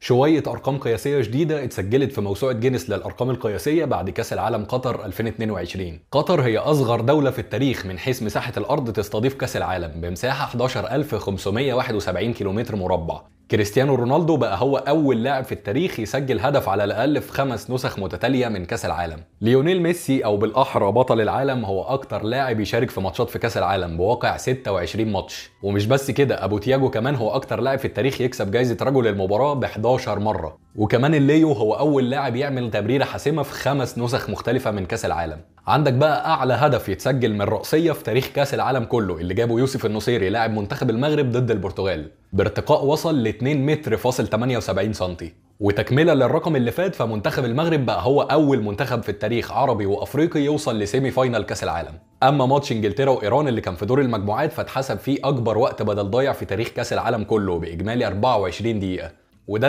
شوية أرقام قياسية جديدة اتسجلت في موسوعة جينيس للأرقام القياسية بعد كأس العالم قطر 2022. قطر هي أصغر دولة في التاريخ من حيث مساحة الأرض تستضيف كأس العالم بمساحة 11571 كيلومتر مربع. كريستيانو رونالدو بقى هو أول لاعب في التاريخ يسجل هدف على الأقل في 5 نسخ متتالية من كأس العالم. ليونيل ميسي أو بالأحرى بطل العالم هو أكتر لاعب يشارك في ماتشات في كأس العالم بواقع 26 ماتش. ومش بس كده، أبو تياجو كمان هو أكتر لاعب في التاريخ يكسب جايزة رجل المباراة ب 11 مرة. وكمان الليو هو أول لاعب يعمل تمريرة حاسمة في 5 نسخ مختلفة من كأس العالم. عندك بقى أعلى هدف يتسجل من رأسية في تاريخ كأس العالم كله اللي جابه يوسف النصيري لاعب منتخب المغرب ضد البرتغال بارتقاء وصل ل 2 متر فاصل 78 سنتي. وتكملة للرقم اللي فات، فمنتخب المغرب بقى هو أول منتخب في التاريخ عربي وأفريقي يوصل لسيمي فاينال كأس العالم. أما ماتش إنجلترا وإيران اللي كان في دور المجموعات فاتحسب فيه أكبر وقت بدل ضايع في تاريخ كأس العالم كله بإجمالي 24 دقيقة، وده